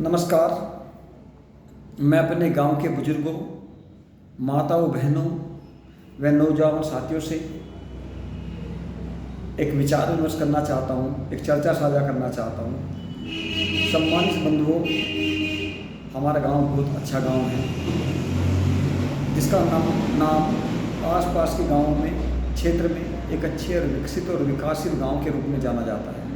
नमस्कार। मैं अपने गांव के बुजुर्गों, माताओं, बहनों व नौजवान साथियों से एक विचार विमर्श करना चाहता हूं, एक चर्चा साझा करना चाहता हूं। सम्मानित बंधुओं, हमारा गांव बहुत अच्छा गांव है, जिसका नाम आसपास के गांवों में, क्षेत्र में एक अच्छे और विकसित और विकासशील गांव के रूप में जाना जाता है।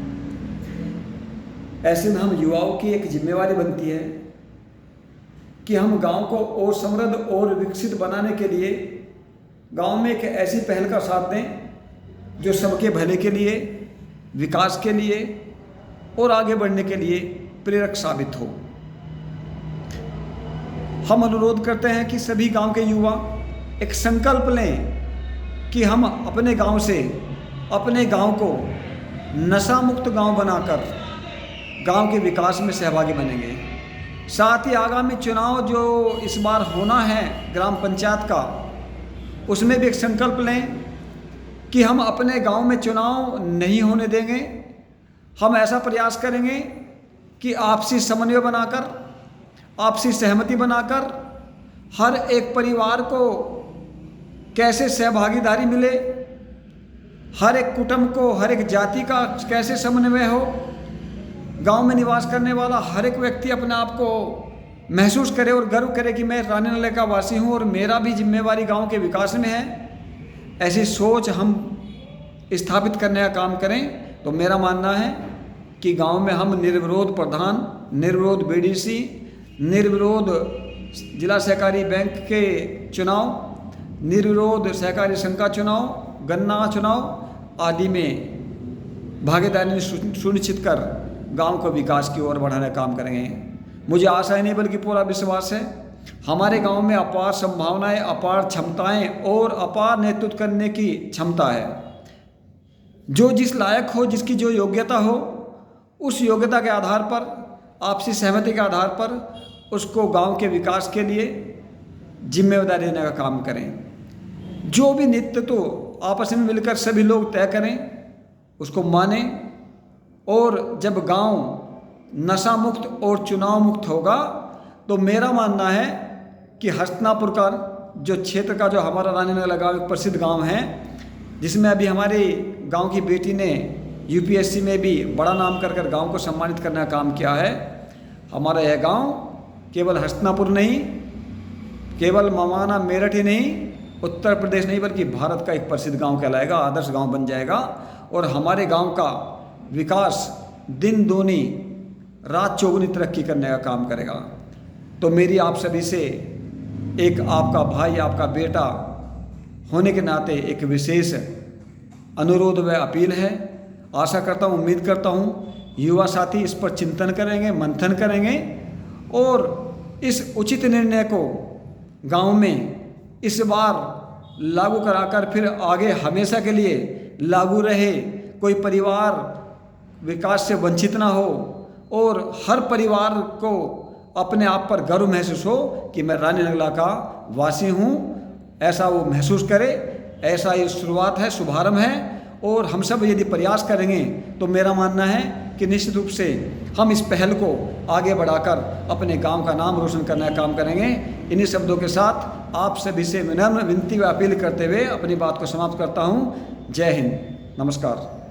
ऐसे में हम युवाओं की एक जिम्मेवारी बनती है कि हम गांव को और समृद्ध और विकसित बनाने के लिए गांव में एक ऐसी पहल का साथ दें जो सबके भले के लिए, विकास के लिए और आगे बढ़ने के लिए प्रेरक साबित हो। हम अनुरोध करते हैं कि सभी गांव के युवा एक संकल्प लें कि हम अपने गांव से, अपने गांव को नशा मुक्त गांव बनाकर गांव के विकास में सहभागी बनेंगे। साथ ही आगामी चुनाव जो इस बार होना है ग्राम पंचायत का, उसमें भी एक संकल्प लें कि हम अपने गांव में चुनाव नहीं होने देंगे। हम ऐसा प्रयास करेंगे कि आपसी समन्वय बनाकर, आपसी सहमति बनाकर हर एक परिवार को कैसे सहभागीदारी मिले, हर एक कुटुंब को, हर एक जाति का कैसे समन्वय हो, गांव में निवास करने वाला हर एक व्यक्ति अपने आप को महसूस करे और गर्व करे कि मैं रानी नगर का वासी हूं और मेरा भी जिम्मेवारी गांव के विकास में है। ऐसी सोच हम स्थापित करने का काम करें तो मेरा मानना है कि गांव में हम निर्विरोध प्रधान, निर्विरोध बीडीसी, निर्विरोध जिला सहकारी बैंक के चुनाव, निर्विरोध सहकारी संघ का चुनाव, गन्ना चुनाव आदि में भागीदारी सुनिश्चित कर गांव को विकास की ओर बढ़ाने का काम करेंगे। मुझे आशा ही नहीं बल्कि पूरा विश्वास है हमारे गांव में अपार संभावनाएं, अपार क्षमताएं और अपार नेतृत्व करने की क्षमता है। जो जिस लायक हो, जिसकी जो योग्यता हो, उस योग्यता के आधार पर, आपसी सहमति के आधार पर उसको गांव के विकास के लिए जिम्मेदारी देने का काम करें। जो भी नेतृत्व आपस में मिलकर सभी लोग तय करें, उसको मानें। और जब गांव नशा मुक्त और चुनाव मुक्त होगा तो मेरा मानना है कि हस्तिनापुर का जो क्षेत्र का, जो हमारा रानी नगर गाँव एक प्रसिद्ध गांव है, जिसमें अभी हमारे गांव की बेटी ने यूपीएससी में भी बड़ा नाम कर गांव को सम्मानित करने का काम किया है। हमारा यह गांव केवल हस्तिनापुर नहीं, केवल मवाना मेरठ ही नहीं, उत्तर प्रदेश नहीं बल्कि भारत का एक प्रसिद्ध गांव कहलाएगा, आदर्श गांव बन जाएगा। और हमारे गांव का विकास दिन दूनी रात चौगुनी तरक्की करने का काम करेगा। तो मेरी आप सभी से एक आपका भाई, आपका बेटा होने के नाते एक विशेष अनुरोध व अपील है। आशा करता हूँ, उम्मीद करता हूँ युवा साथी इस पर चिंतन करेंगे, मंथन करेंगे और इस उचित निर्णय को गांव में इस बार लागू कराकर फिर आगे हमेशा के लिए लागू रहे। कोई परिवार विकास से वंचित ना हो और हर परिवार को अपने आप पर गर्व महसूस हो कि मैं रानी नगर का वासी हूँ, ऐसा वो महसूस करे। ऐसा ये शुरुआत है, शुभारंभ है। और हम सब यदि प्रयास करेंगे तो मेरा मानना है कि निश्चित रूप से हम इस पहल को आगे बढ़ाकर अपने गांव का नाम रोशन करने का काम करेंगे। इन्हीं शब्दों के साथ आप सभी से विनम्र विनती व अपील करते हुए अपनी बात को समाप्त करता हूँ। जय हिंद, नमस्कार।